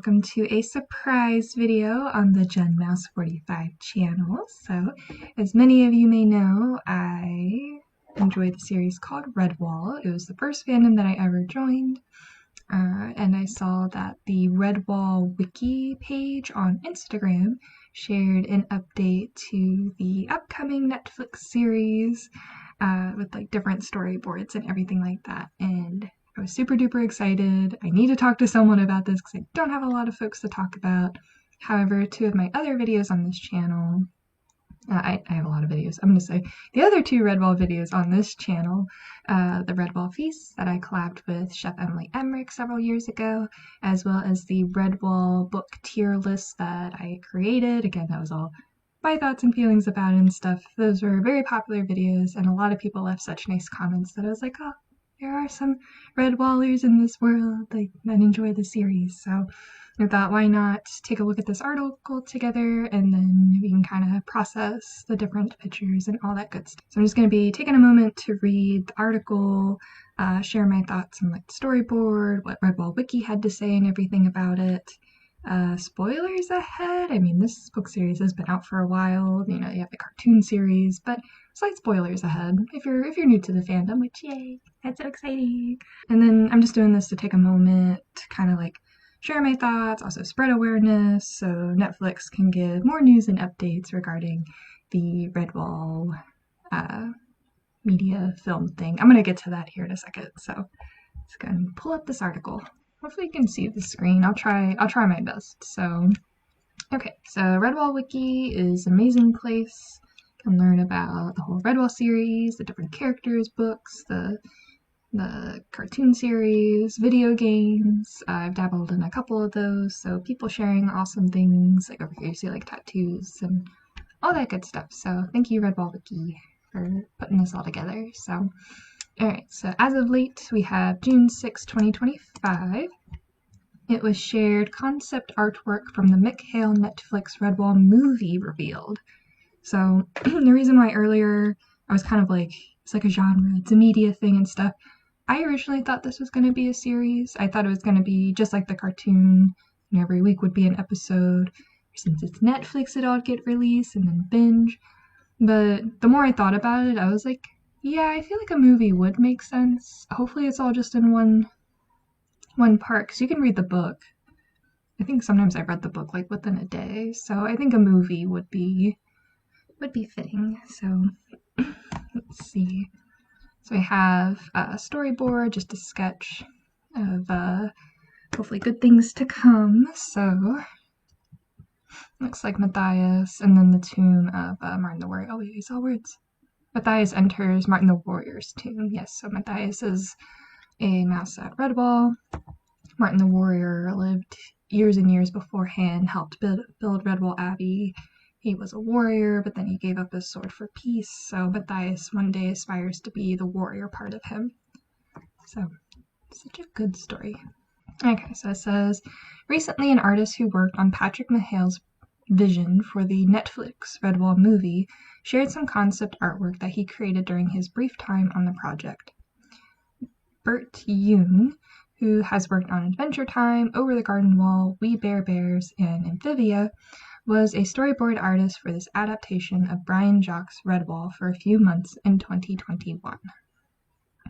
welcome to a surprise video on the JenMouse45 channel. So, as many of you may know, I enjoy the series called Redwall. It was the first fandom that I ever joined, and I saw that the Redwall Wiki page on Instagram shared an update to the upcoming Netflix series with like different storyboards and everything like that, and I was super duper excited. I need to talk to someone about this because I don't have a lot of folks to talk about. However, two of my other videos on this channel, I have a lot of videos. I'm going to say the other two Redwall videos on this channel, the Redwall Feast that I collabed with Chef Emily Emmerich several years ago, as well as the Redwall book tier list that I created. Again, that was all my thoughts and feelings about it and stuff. Those were very popular videos, and a lot of people left such nice comments that I was like, oh, there are some Redwallers in this world that enjoy the series. So I thought, why not take a look at this article together, and then we can kind of process the different pictures and all that good stuff. So I'm just going to be taking a moment to read the article, share my thoughts on like the storyboard, what Redwall Wiki had to say and everything about it. Spoilers ahead. I mean, this book series has been out for a while. You know, you have the cartoon series, but slight spoilers ahead if you're new to the fandom, which yay, that's so exciting. And then I'm just doing this to take a moment to kind of like share my thoughts, also spread awareness so Netflix can give more news and updates regarding the Redwall media film thing. I'm gonna get to that here in a second, so let's go and pull up this article. Hopefully you can see the screen. I'll try my best. So, okay, so Redwall Wiki is an amazing place. You can learn about the whole Redwall series, the different characters, books, the cartoon series, video games. I've dabbled in a couple of those, so people sharing awesome things. Like over here you see like tattoos and all that good stuff. So thank you, Redwall Wiki, for putting this all together. So alright, so as of late, we have June 6, 2025. It was shared concept artwork from the Mick Hale Netflix Redwall movie revealed. So the reason why earlier I was kind of like, it's like a genre, it's a media thing and stuff. I originally thought this was going to be a series. I thought it was going to be just like the cartoon, and every week would be an episode. Since it's Netflix, it'd all get released and then binge. But the more I thought about it, I was like, yeah, I feel like a movie would make sense. Hopefully it's all just in one part, because you can read the book. I think sometimes I've read the book like within a day, so I think a movie would be fitting. So let's see. So I have a storyboard, just a sketch of hopefully good things to come. So looks like Matthias, and then the tomb of Martin the Warrior. Oh wait, these all words. Matthias enters Martin the Warrior's tomb. Yes, so Matthias is a mouse at Redwall. Martin the Warrior lived years and years beforehand, helped build Redwall Abbey. He was a warrior, but then he gave up his sword for peace. So Matthias one day aspires to be the warrior part of him. So, such a good story. Okay, so it says, recently an artist who worked on Patrick Mahale's vision for the Netflix Redwall movie shared some concept artwork that he created during his brief time on the project. Bert Youn, who has worked on Adventure Time, Over the Garden Wall, We Bare Bears, and Amphibia, was a storyboard artist for this adaptation of Brian Jacques' Redwall for a few months in 2021.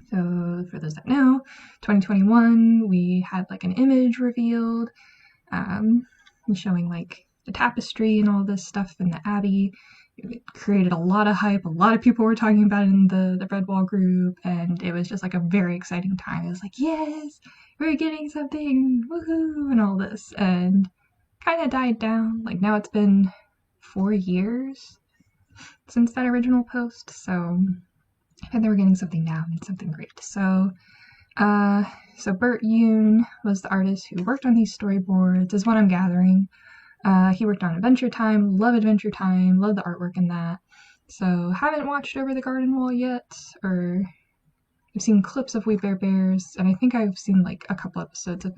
So for those that know, 2021 we had like an image revealed showing like the tapestry and all this stuff in the Abbey. It created a lot of hype. A lot of people were talking about it in the Redwall group, and it was just like a very exciting time. It was like, yes, we're getting something, woohoo, and all this, and kind of died down. Like now it's been 4 years since that original post, so I think they were getting something now and something great. So Bert Youn was the artist who worked on these storyboards, is what I'm gathering. He worked on Adventure Time, love Adventure Time, love the artwork in that. So haven't watched Over the Garden Wall yet, or I've seen clips of We Bare Bears, and I think I've seen like a couple episodes of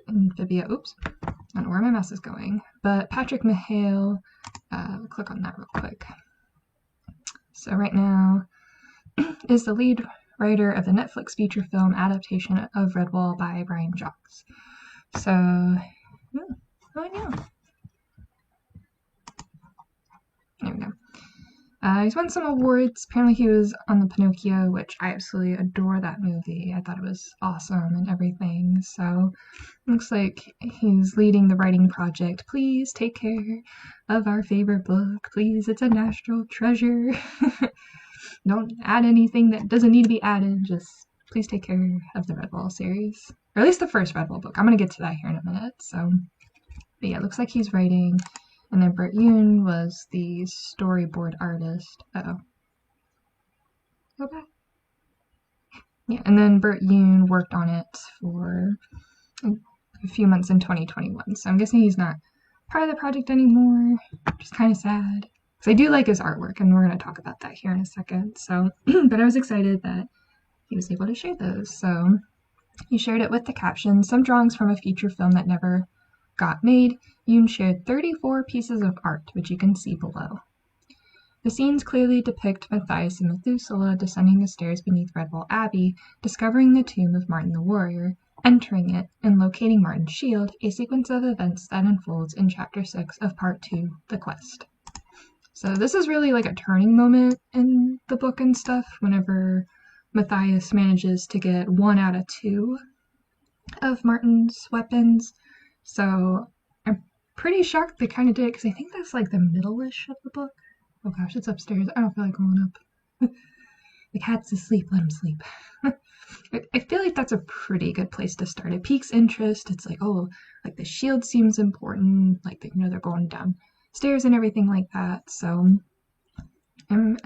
Amphibia. Oops, I don't know where my mouse is going. But Patrick Mahale, click on that real quick. So right now is the lead writer of the Netflix feature film adaptation of Redwall by Brian Jacques. So Bert Youn. There we go. He's won some awards. Apparently he was on the Pinocchio, which I absolutely adore that movie. I thought it was awesome and everything. So looks like he's leading the writing project. Please take care of our favorite book. Please, it's a national treasure. Don't add anything that doesn't need to be added. Just please take care of the Redwall series. Or at least the first Redwall book. I'm going to get to that here in a minute. So, but yeah, it looks like he's writing. And then Bert Youn was the storyboard artist. Uh-oh. Go back. Yeah, and then Bert Youn worked on it for a few months in 2021. So I'm guessing he's not part of the project anymore, which is kind of sad. Because I do like his artwork, and we're going to talk about that here in a second. So, but I was excited that he was able to share those. So he shared it with the caption, some drawings from a feature film that never got made. Youn shared 34 pieces of art, which you can see below. The scenes clearly depict Matthias and Methuselah descending the stairs beneath Redwall Abbey, discovering the tomb of Martin the Warrior, entering it, and locating Martin's shield, a sequence of events that unfolds in Chapter 6 of Part 2, The Quest. So this is really like a turning moment in the book and stuff, whenever Matthias manages to get 1 out of 2 of Martin's weapons. So I'm pretty shocked they kind of did it, because I think that's like the middle-ish of the book. Oh gosh, it's upstairs. I don't feel like going up. The cat's asleep, let him sleep. I feel like that's a pretty good place to start. It piques interest. It's like, oh, like the shield seems important, like they're going downstairs and everything like that. So I'm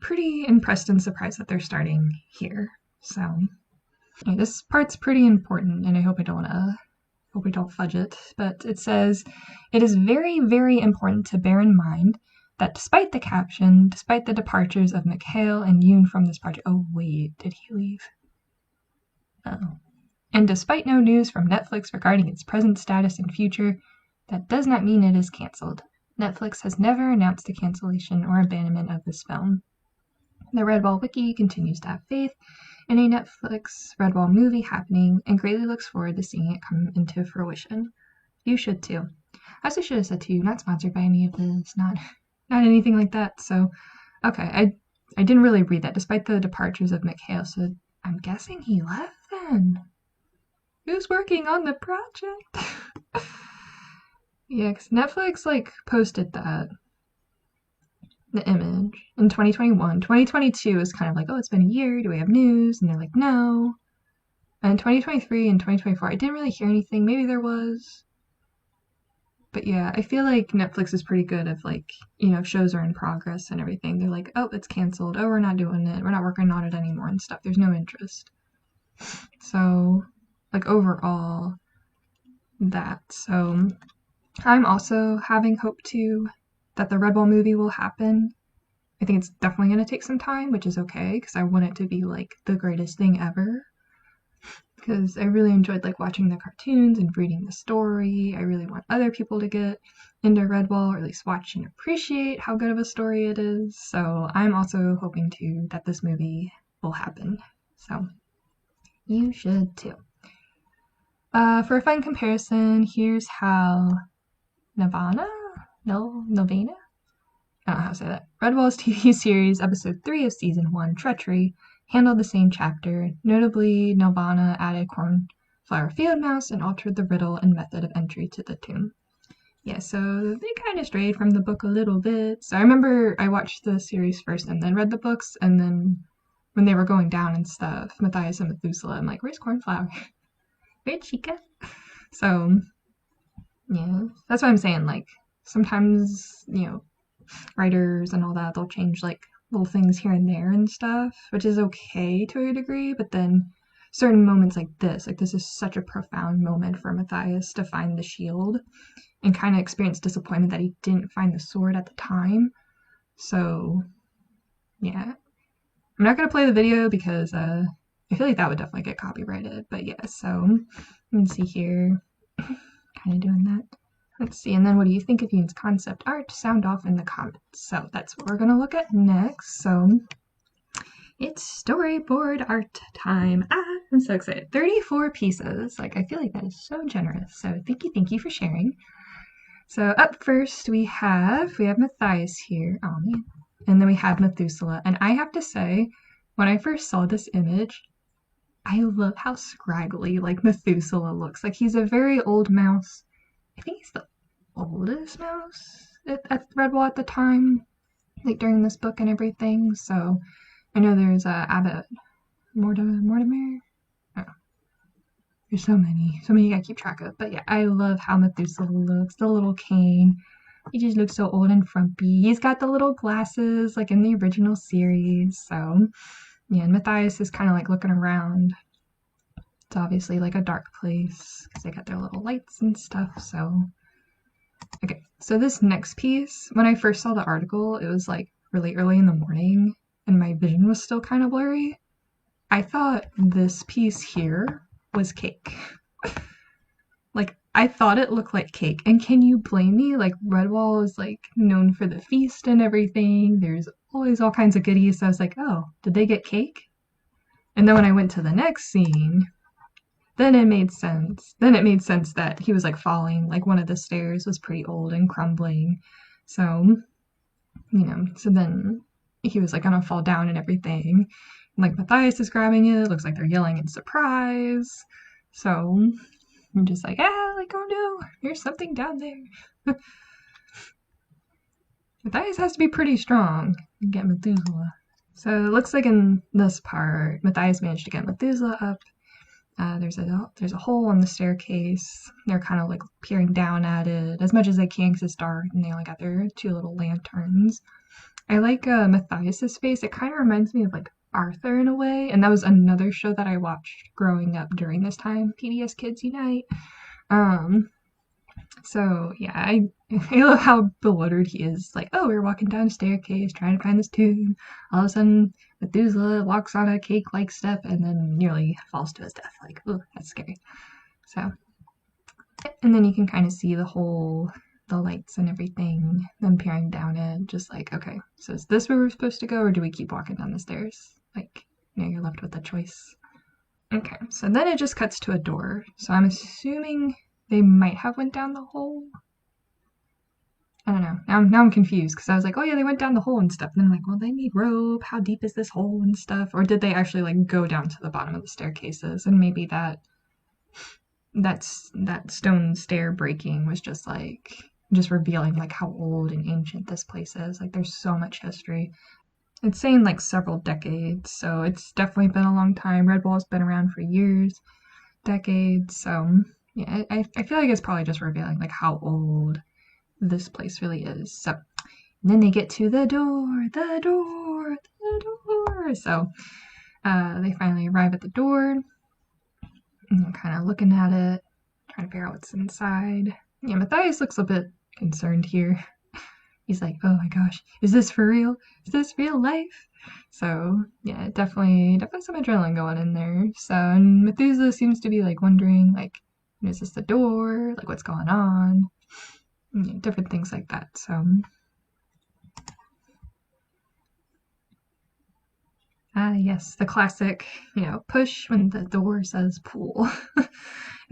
pretty impressed and surprised that they're starting here. So yeah, this part's pretty important, and I hope I don't fudge it, but it says, it is very, very important to bear in mind that despite the caption, despite the departures of Mikhail and Youn from this project, oh wait, did he leave? Oh. And despite no news from Netflix regarding its present status and future, that does not mean it is cancelled. Netflix has never announced the cancellation or abandonment of this film. The Redwall Wiki continues to have faith in a Netflix Redwall movie happening and greatly looks forward to seeing it come into fruition. You should too. I also should have said too, not sponsored by any of this, not anything like that. So, okay, I didn't really read that, despite the departures of Mikhail, so I'm guessing he left then. Who's working on the project? Yeah, because Netflix, like, posted that, the image, in 2021. 2022 is kind of like, oh, it's been a year, do we have news? And they're like, no. And 2023 and 2024, I didn't really hear anything. Maybe there was. But yeah, I feel like Netflix is pretty good if, like, shows are in progress and everything. They're like, oh, it's canceled. Oh, we're not doing it. We're not working on it anymore and stuff. There's no interest. So, like, overall, that. So, I'm also having hope, too, that the Redwall movie will happen. I think it's definitely going to take some time, which is okay, because I want it to be, like, the greatest thing ever. Because I really enjoyed, like, watching the cartoons and reading the story. I really want other people to get into Redwall, or at least watch and appreciate how good of a story it is. So I'm also hoping, too, that this movie will happen. So you should, too. For a fun comparison, here's how Novena? I don't know how to say that. Redwall's TV series, episode 3 of season 1, Treachery, handled the same chapter. Notably, Nelvana added cornflower field mouse and altered the riddle and method of entry to the tomb. Yeah, so they kind of strayed from the book a little bit. So I remember I watched the series first and then read the books, and then when they were going down and stuff, Matthias and Methuselah, I'm like, where's cornflower? Where'd she go? So, yeah, that's what I'm saying. Like, sometimes, writers and all that, they'll change, like, little things here and there and stuff, which is okay to a degree, but then certain moments like this is such a profound moment for Matthias to find the shield and kind of experience disappointment that he didn't find the sword at the time. So, yeah. I'm not going to play the video because I feel like that would definitely get copyrighted, but yeah, so let me see here. Kind of doing that. Let's see, and then what do you think of Youn's concept art? Sound off in the comments. So that's what we're going to look at next. So It's storyboard art time. I'm so excited. 34 pieces. Like, I feel like that is so generous. So thank you for sharing. So up first we have Matthias here. Oh man. And then we have Methuselah. And I have to say, when I first saw this image, I love how scraggly like Methuselah looks. Like he's a very old mouse. I think he's the oldest mouse at Redwall at the time, like during this book and everything. So I know there's Abbot Mortimer. Oh, there's so many you gotta keep track of. But yeah, I love how Methuselah looks. The little cane. He just looks so old and frumpy. He's got the little glasses like in the original series. So yeah, and Matthias is kind of like looking around. It's obviously like a dark place because they got their little lights and stuff. So okay, so this next piece, when I first saw the article, it was like really early in the morning and my vision was still kind of blurry. I thought this piece here was cake. Like, I thought it looked like cake. And can you blame me? Like, Redwall is like known for the feast and everything. There's always all kinds of goodies. So I was like, oh, did they get cake? And then when I went to the next scene, then it made sense. Then it made sense that he was like falling, like one of the stairs was pretty old and crumbling. So, so then he was like gonna fall down and everything. And, like Matthias is grabbing it. Looks like they're yelling in surprise. So I'm just like, like, oh no, there's something down there. Matthias has to be pretty strong to get Methuselah. So it looks like in this part, Matthias managed to get Methuselah up. There's a hole in the staircase. They're kind of like peering down at it as much as they can because it's dark and they only got their two little lanterns. I like Matthias's face. It kind of reminds me of like Arthur in a way, and that was another show that I watched growing up during this time, PBS Kids Unite. So yeah, I love how bewildered he is. Like, oh, we're walking down a staircase trying to find this tomb. All of a sudden, Methuselah walks on a cake-like step and then nearly falls to his death. Like, oh, that's scary. So, and then you can kind of see the lights and everything, them peering down it. Just like, okay, so is this where we're supposed to go, or do we keep walking down the stairs? Like, you're left with a choice. Okay, so then it just cuts to a door. So I'm assuming they might have went down the hole. I don't know. Now I'm confused because I was like, oh yeah, they went down the hole and stuff. And then I'm like, well, they need rope. How deep is this hole and stuff? Or did they actually like go down to the bottom of the staircases? And maybe that stone stair breaking was just revealing like how old and ancient this place is. Like there's so much history. It's saying like several decades, so it's definitely been a long time. Redwall's been around for years, decades. So yeah, I feel like it's probably just revealing like how old this place really is. So then they get to the door. So they finally arrive at the door and they're kind of looking at it, trying to figure out what's inside. Yeah, Matthias looks a bit concerned here. He's like, oh my gosh, is this for real? Is this real life? So yeah, definitely some adrenaline going in there. So, and Methuselah seems to be like wondering, like, is this the door? Like, what's going on? Different things like that. So yes, the classic, push when the door says pull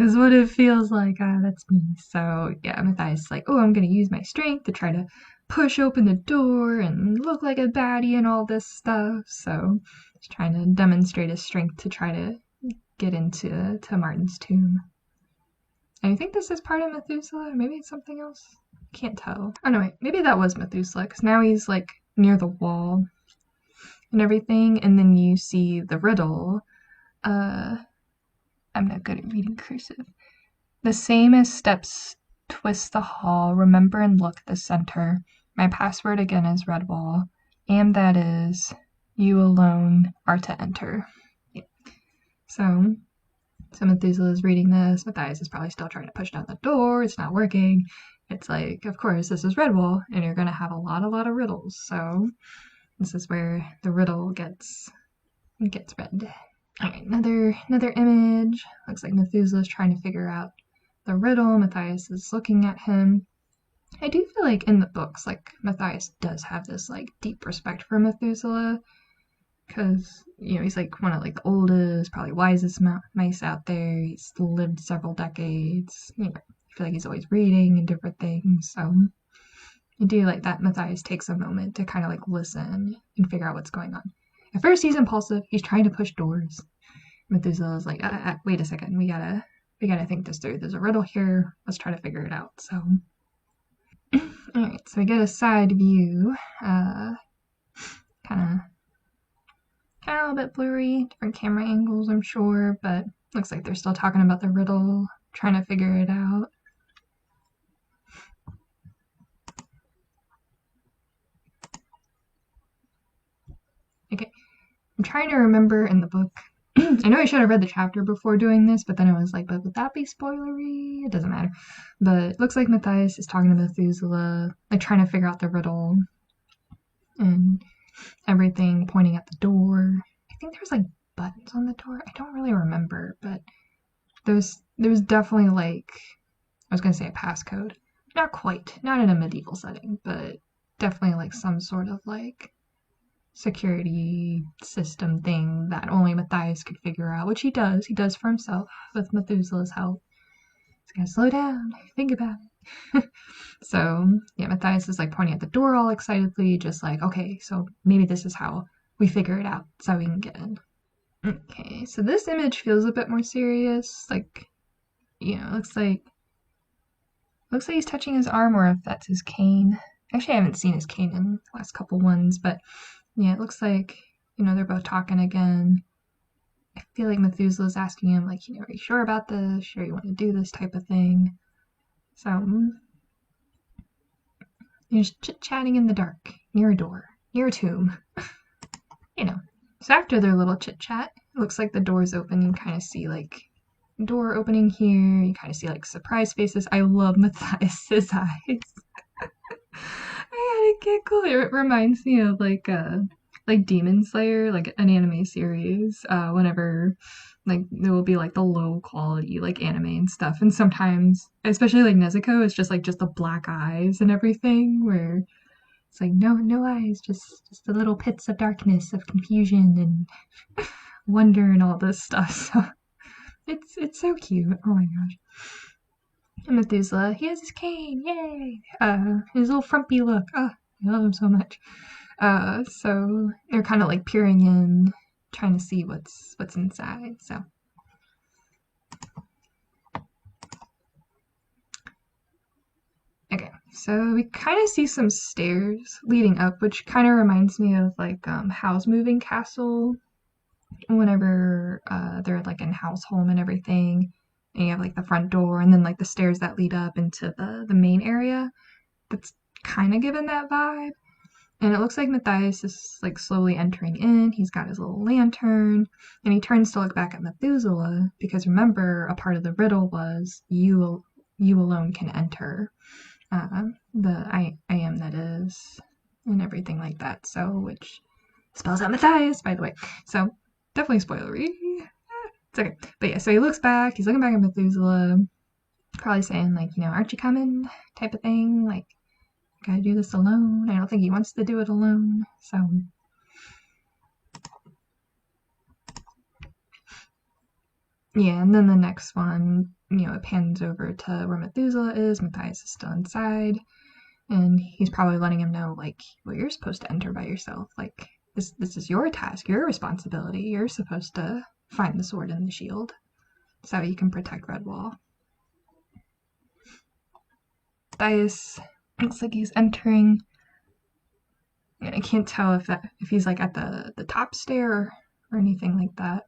is what it feels like. That's me. So yeah, Matthias is like, oh, I'm gonna use my strength to try to push open the door and look like a baddie and all this stuff. So he's trying to demonstrate his strength to try to get into Martin's tomb. And I think this is part of Methuselah, or maybe it's something else. Can't tell. Oh no, wait, maybe that was Methuselah, because now he's like near the wall and everything, and then you see the riddle. I'm not good at reading cursive. The same as steps twist the hall, remember and look the center. My password again is Redwall, and that is you alone are to enter. Yeah. So Methuselah is reading this. Matthias is probably still trying to push down the door. It's not working. It's like, of course, this is Redwall, and you're gonna have a lot of riddles. So this is where the riddle gets read. Alright, another image. Looks like Methuselah's trying to figure out the riddle. Matthias is looking at him. I do feel like in the books, like Matthias does have this like deep respect for Methuselah. because he's like one of like the oldest, probably wisest mice out there. He's lived several decades. I feel like he's always reading and different things. So I do like that Matthias takes a moment to kind of like listen and figure out what's going on. At first, he's impulsive. He's trying to push doors. Methuselah's like, wait a second, we gotta think this through. There's a riddle here. Let's try to figure it out. So, all right. So we get a side view. Kind of a little bit blurry, different camera angles, I'm sure, but looks like they're still talking about the riddle, trying to figure it out. Okay, I'm trying to remember in the book. I know I should have read the chapter before doing this, but then I was like, but would that be spoilery? It doesn't matter. But it looks like Matthias is talking to Methuselah, like trying to figure out the riddle and everything, pointing at the door. I think there's like buttons on the door. I don't really remember, but there's definitely like, I was gonna say a passcode. Not quite, not in a medieval setting, but definitely like some sort of like security system thing that only Matthias could figure out, which he does. He does for himself with Methuselah's help. He's gonna slow down, think about it. So, yeah, Matthias is like pointing at the door all excitedly, just like, okay, so maybe this is how we figure it out so we can get in. Okay, so this image feels a bit more serious. Like, looks like he's touching his arm, or if that's his cane. Actually, I haven't seen his cane in the last couple ones, but yeah, it looks like, they're both talking again. I feel like Methuselah's asking him, like, are you sure about this? Sure you want to do this type of thing? So, you're just chit-chatting in the dark, near a door, near a tomb. So after their little chit-chat, it looks like the door's open. You kind of see, like, door opening here. You kind of see, like, surprise faces. I love Matthias's eyes. I had a giggle. It reminds me of like Demon Slayer, like an anime series. Whenever like there will be like the low quality like anime and stuff, and sometimes, especially like Nezuko, it's just the black eyes and everything, where it's like no eyes, just the little pits of darkness, of confusion and wonder and all this stuff. So it's so cute. Oh my gosh. And Methuselah, he has his cane, yay! His little frumpy look. Oh, I love him so much. So they're kind of like peering in, trying to see what's inside. So, okay, so we kind of see some stairs leading up, which kind of reminds me of like Howl's Moving Castle. Whenever they're like in Howl's home and everything, and you have like the front door, and then like the stairs that lead up into the main area. That's kind of given that vibe. And it looks like Matthias is like slowly entering in. He's got his little lantern, and he turns to look back at Methuselah, because remember, a part of the riddle was you alone can enter. The I am that is, and everything like that. So, which spells out Matthias, by the way. So, definitely spoilery. It's okay. But yeah, so he looks back, he's looking back at Methuselah, probably saying, like, aren't you coming? Type of thing. Like, gotta do this alone. I don't think he wants to do it alone. So, yeah, and then the next one, it pans over to where Methuselah is. Matthias is still inside, and he's probably letting him know, like, well, you're supposed to enter by yourself. Like, this is your task, your responsibility. You're supposed to find the sword and the shield so you can protect Redwall. Matthias looks like he's entering. I can't tell if he's like at the top stair or anything like that.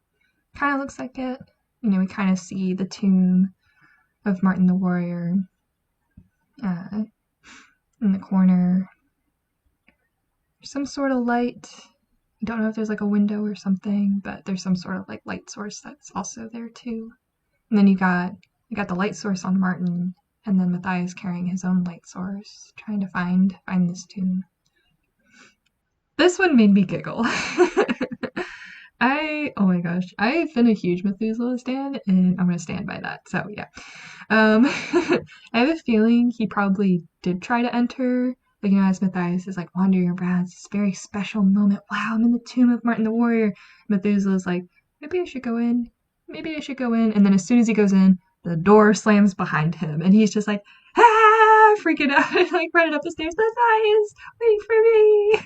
Kind of looks like it. We kind of see the tomb of Martin the Warrior in the corner. Some sort of light. I don't know if there's like a window or something, but there's some sort of like light source that's also there too. And then you got the light source on Martin, and then Matthias carrying his own light source, trying to find this tomb. This one made me giggle. Oh my gosh, I've been a huge Methuselah stan, and I'm gonna stand by that. So yeah, I have a feeling he probably did try to enter, Like, as Matthias is like wandering around, it's this very special moment. Wow, I'm in the tomb of Martin the Warrior. Methuselah's like, maybe I should go in. Maybe I should go in. And then as soon as he goes in, the door slams behind him, and he's just like, freaking out, like running up the stairs. Matthias, wait for me.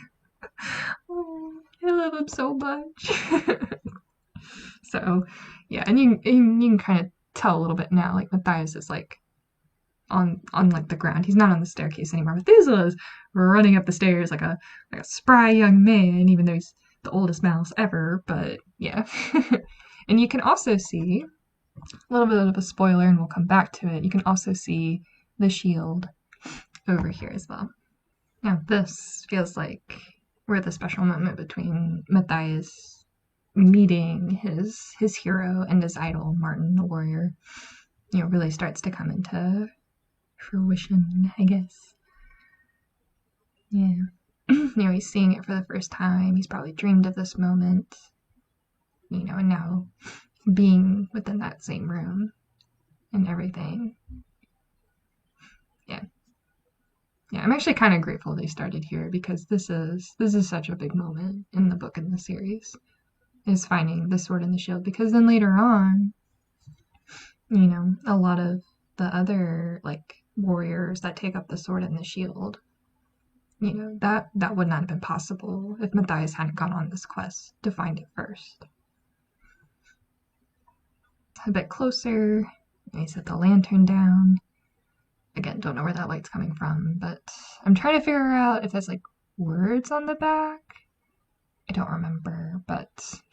Oh, I love him so much. So, yeah, and you can kind of tell a little bit now, like Matthias is like on like the ground. He's not on the staircase anymore. Methuselah is running up the stairs like a spry young man, even though he's the oldest mouse ever. But yeah, and you can also see a little bit of a spoiler, and we'll come back to it. You can also see the shield over here as well. Now this feels like we're at the special moment between Matthias meeting his hero and his idol, Martin the Warrior. Really starts to come into fruition, I guess. Yeah. He's seeing it for the first time. He's probably dreamed of this moment. And now being within that same room and everything. Yeah. Yeah, I'm actually kind of grateful they started here because this is such a big moment in the book and the series. Is finding the sword and the shield, because then later on, a lot of the other like warriors that take up the sword and the shield, that would not have been possible if Matthias hadn't gone on this quest to find it first. A bit closer, he set the lantern down. Again, don't know where that light's coming from, but I'm trying to figure out if there's like words on the back. I don't remember, but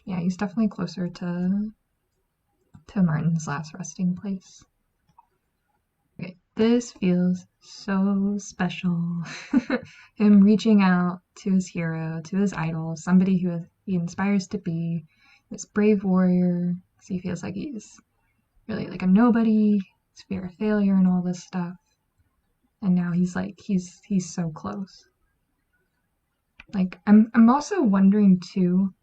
yeah, he's definitely closer to Martin's last resting place. Okay, this feels so special. Him reaching out to his hero, to his idol, somebody who he inspires to be this brave warrior. So he feels like he's really like a nobody, his fear of failure and all this stuff. And now he's so close. Like, I'm also wondering too,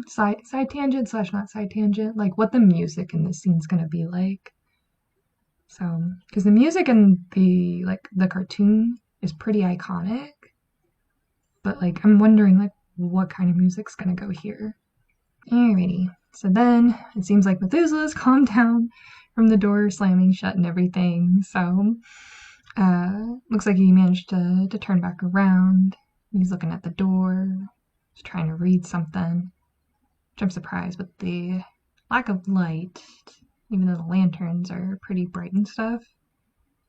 side tangent / not side tangent, like what the music in this scene's gonna be like. So, because the music in the cartoon is pretty iconic, but like I'm wondering like what kind of music's gonna go here. Alrighty, so then it seems like Methuselah's calmed down from the door slamming shut and everything. So, looks like he managed to turn back around. He's looking at the door, he's trying to read something, which I'm surprised with the lack of light, even though the lanterns are pretty bright and stuff.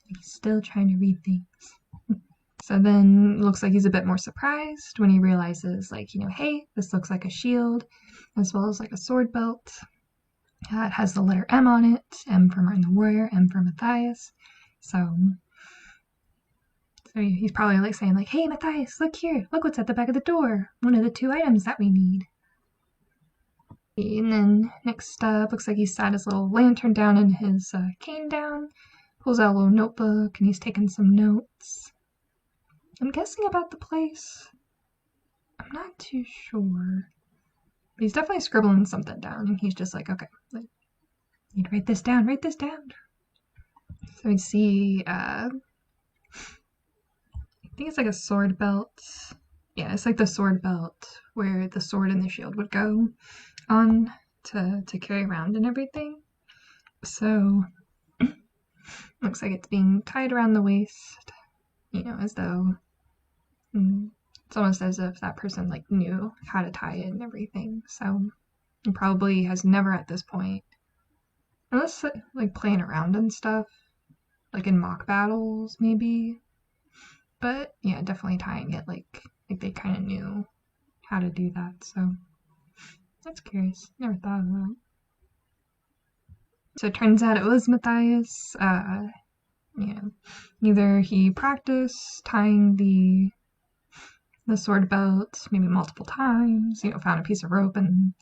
He's still trying to read things. So then it looks like he's a bit more surprised when he realizes, like, hey, this looks like a shield, as well as like a sword belt. It has the letter M on it, M for Martin the Warrior, M for Matthias. So he's probably like saying like, hey Matthias, look here, look what's at the back of the door, one of the 2 items that we need. And then next up, looks like he sat his little lantern down and his cane down, pulls out a little notebook, and he's taking some notes. I'm guessing about the place. I'm not too sure. But he's definitely scribbling something down, and he's just like, okay, like, you need to write this down, write this down. So we see, I think it's like a sword belt. Yeah, it's like the sword belt where the sword and the shield would go on to carry around and everything. So looks like it's being tied around the waist, as though it's almost as if that person like knew how to tie it and everything. So he probably has never at this point, unless like playing around and stuff, like in mock battles maybe. But yeah, definitely tying it like they kind of knew how to do that. So that's curious. Never thought of that. So it turns out it was Matthias. Either he practiced tying the sword belt maybe multiple times, found a piece of rope and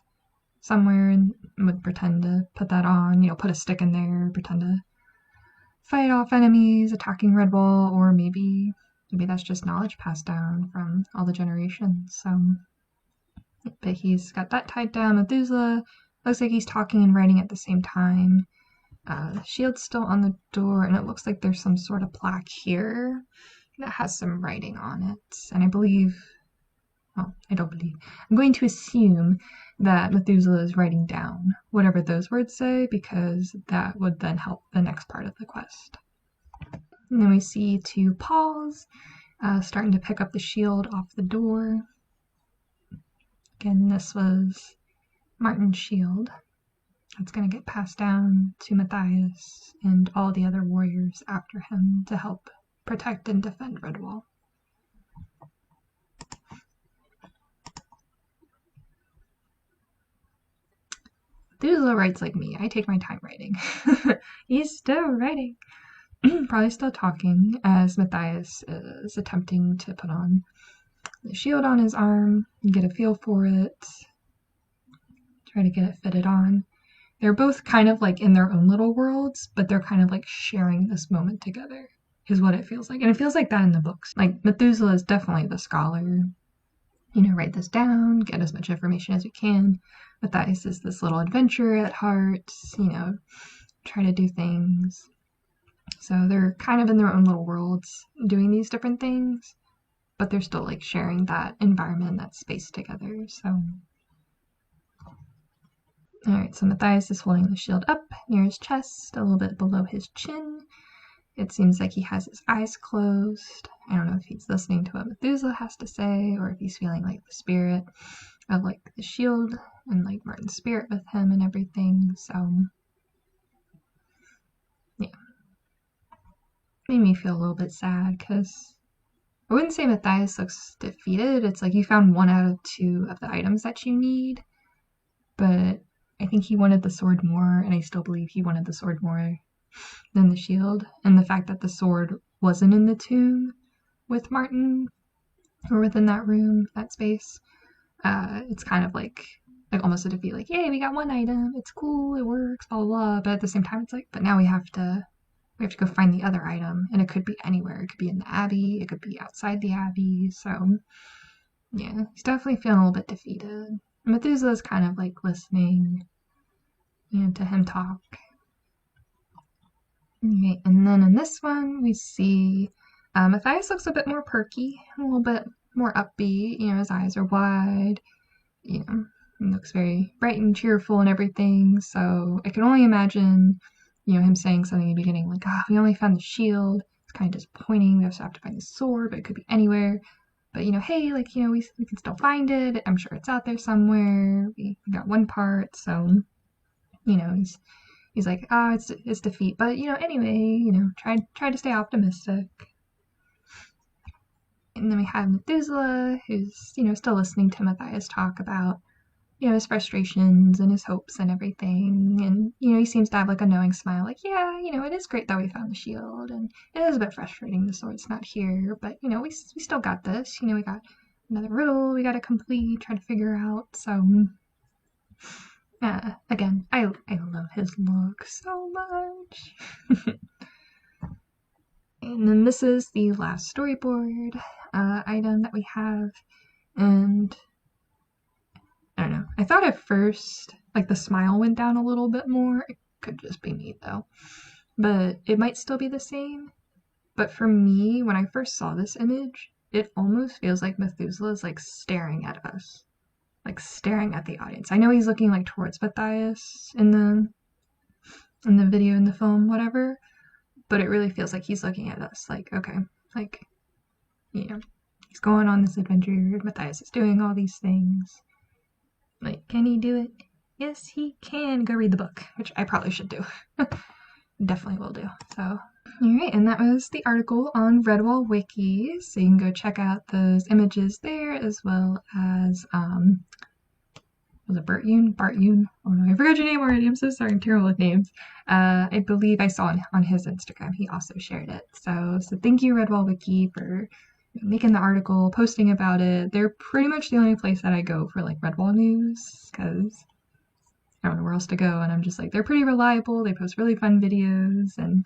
somewhere and would pretend to put that on, put a stick in there, pretend to fight off enemies attacking Redwall, or maybe that's just knowledge passed down from all the generations. So, but he's got that tied down. Methuselah looks like he's talking and writing at the same time. The shield's still on the door, and it looks like there's some sort of plaque here. that has some writing on it. And I believe, well, I don't believe, I'm going to assume that Methuselah is writing down whatever those words say, because that would then help the next part of the quest. And then we see two paws starting to pick up the shield off the door. Again, this was Martin's shield. It's going to get passed down to Matthias and all the other warriors after him to help protect and defend Redwall. Methuselah writes like me. I take my time writing. He's still writing. Probably still talking as Matthias is attempting to put on the shield on his arm, get a feel for it, try to get it fitted on. They're both kind of like in their own little worlds, but they're kind of like sharing this moment together, is what it feels like. And it feels like that in the books. Like, Methuselah is definitely the scholar. Write this down, get as much information as we can. Matthias is this little adventurer at heart, try to do things. So they're kind of in their own little worlds doing these different things, but they're still like sharing that environment, that space together. So alright, so Matthias is holding the shield up near his chest, a little bit below his chin. It seems like he has his eyes closed. I don't know if he's listening to what Methuselah has to say, or if he's feeling like the spirit of like the shield and like Martin's spirit with him and everything. So yeah, made me feel a little bit sad, because I wouldn't say Matthias looks defeated. It's like you found 1 out of 2 of the items that you need, but I think he wanted the sword more, and I still believe he wanted the sword more than the shield. And the fact that the sword wasn't in the tomb with Martin, or within that room, that space, it's kind of like almost a defeat. Like, yay, we got 1 item, it's cool, it works, blah blah blah. But at the same time, it's like, but now we have to go find the other item, and it could be anywhere. It could be in the Abbey, it could be outside the Abbey. So yeah, he's definitely feeling a little bit defeated. Methuselah's kind of like listening, to him talk. Okay, and then in this one we see Matthias looks a bit more perky, a little bit more upbeat. His eyes are wide. He looks very bright and cheerful and everything. So I can only imagine, him saying something in the beginning like, we only found the shield. It's kind of disappointing. We also have to find the sword, but it could be anywhere. But, hey, like, we can still find it. I'm sure it's out there somewhere. We got 1 part. So, he's like, it's defeat. But, anyway, try to stay optimistic. And then we have Methuselah, who's, still listening to Matthias talk about, his frustrations and his hopes and everything. And, he seems to have like a knowing smile, like, yeah, it is great that we found the shield, and it is a bit frustrating the sword's not here, but, we still got this. We got another riddle we got to complete, try to figure out. So, again, I love his look so much. And then this is the last storyboard item that we have, and I don't know. I thought at first, like, the smile went down a little bit more. It could just be me, though. But it might still be the same. But for me, when I first saw this image, it almost feels like Methuselah is, like, staring at us. Like, staring at the audience. I know he's looking, like, towards Matthias in the video, in the film, whatever. But it really feels like he's looking at us. Like, okay. Like, he's going on this adventure. Matthias is doing all these things. Like, can he do it? Yes, he can. Go read the book, which I probably should do. Definitely will do. So, alright, and that was the article on Redwall Wiki. So you can go check out those images there, as well as, was it Bert Youn? Bart Youn? Oh no, I forgot your name already. I'm so sorry. I'm terrible with names. I believe I saw on his Instagram. He also shared it. So thank you, Redwall Wiki, for making the article, posting about it. They're pretty much the only place that I go for like Redwall news, because I don't know where else to go, and I'm just like, they're pretty reliable. They post really fun videos and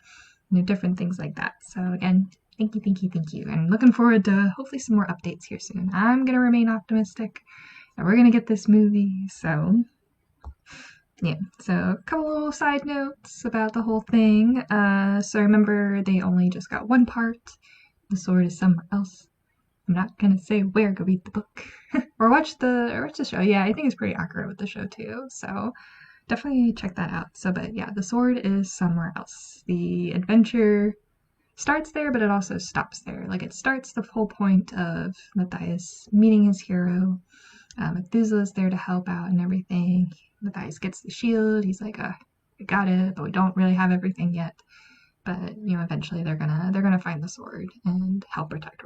different things like that. So again, thank you. And looking forward to hopefully some more updates here soon. I'm gonna remain optimistic that we're gonna get this movie. So yeah, so a couple little side notes about the whole thing. So remember, they only just got 1 part. The sword is somewhere else. I'm not gonna say where. Go read the book or watch the show. Yeah, I think it's pretty accurate with the show too. So definitely check that out. So, but yeah, the sword is somewhere else. The adventure starts there, but it also stops there. Like it starts the whole point of Matthias meeting his hero. Methuselah's there to help out and everything. Matthias gets the shield. He's like, "We got it, but we don't really have everything yet." But eventually they're gonna find the sword and help protect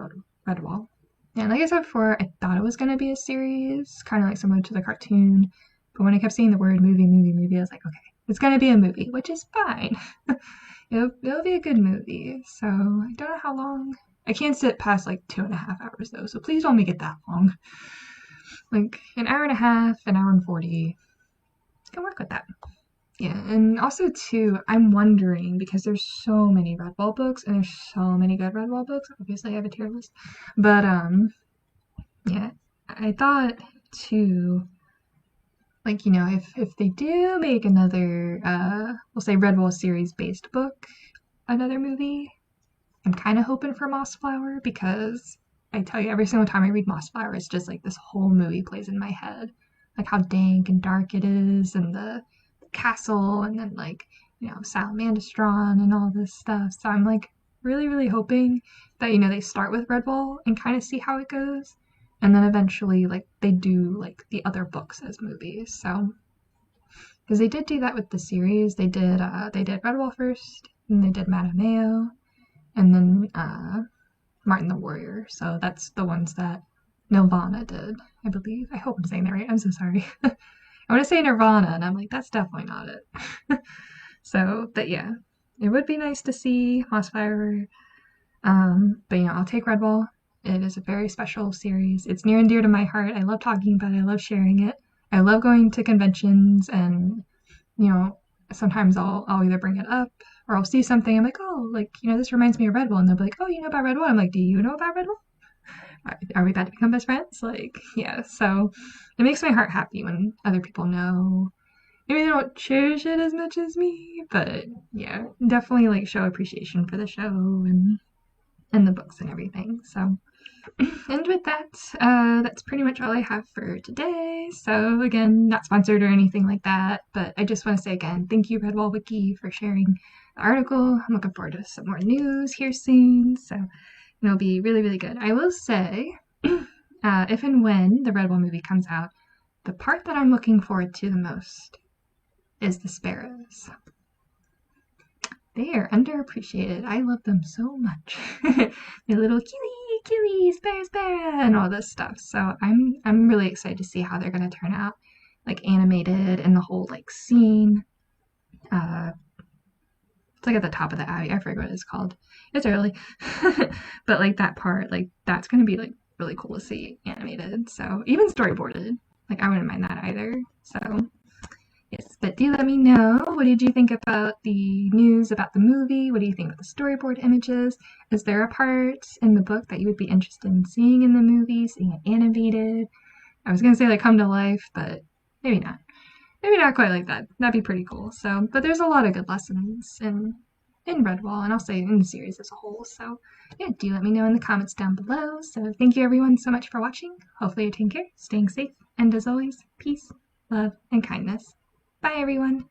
Redwall. And like I said before, I thought it was gonna be a series, kind of like similar to the cartoon. But when I kept seeing the word movie, I was like, okay, it's gonna be a movie, which is fine. It'll be a good movie. So I don't know how long. I can't sit past like 2.5 hours though, so please don't make it that long. Like an hour and a half, an hour and 40. I can work with that. Yeah, and also too, I'm wondering because there's so many Redwall books and there's so many good Redwall books. Obviously, I have a tier list, but yeah, I thought too, like if they do make another we'll say Redwall series based book, another movie, I'm kind of hoping for Mossflower because I tell you every single time I read Mossflower, it's just like this whole movie plays in my head, like how dank and dark it is, and the castle, and then like Salamandastron and all this stuff. So I'm like really hoping that they start with Redwall and kind of see how it goes, and then eventually like they do like the other books as movies. So because they did do that with the series, they did Redwall first, and they did Madameo, and then Martin the Warrior. So that's the ones that Nirvana did, I believe. I hope I'm saying that right. I'm so sorry. I want to say Nirvana, and I'm like, that's definitely not it. So, but yeah, it would be nice to see Mossflower. But I'll take Redwall. It is a very special series. It's near and dear to my heart. I love talking about it. I love sharing it. I love going to conventions, and sometimes I'll either bring it up or I'll see something. I'm like, oh, like this reminds me of Redwall, and they'll be like, oh, you know about Redwall? I'm like, do you know about Redwall? Are we about to become best friends? Like, yeah. So it makes my heart happy when other people know. Maybe they don't cherish it as much as me, but yeah, definitely like show appreciation for the show and the books and everything. So, and with that, that's pretty much all I have for today. So again, not sponsored or anything like that, but I just want to say again, thank you Redwall Wiki for sharing the article. I'm looking forward to some more news here soon. So it'll be really good. I will say, if and when the Redwall movie comes out, the part that I'm looking forward to the most is the sparrows. They are underappreciated. I love them so much. The little Killy, sparrow, and all this stuff. So I'm really excited to see how they're gonna turn out, like animated and the whole like scene. It's like at the top of the abbey. I forget what it's called. It's early, but like that part, like that's gonna be like really cool to see animated. So even storyboarded, like I wouldn't mind that either. So yes, but do let me know. What did you think about the news about the movie? What do you think of the storyboard images? Is there a part in the book that you would be interested in seeing in the movie, seeing it animated? I was gonna say like come to life, but maybe not. Maybe not quite like that. That'd be pretty cool. So, but there's a lot of good lessons in Redwall, and I'll say in the series as a whole. So, yeah, do let me know in the comments down below. So, thank you everyone so much for watching. Hopefully, you're taking care, staying safe, and as always, peace, love, and kindness. Bye, everyone.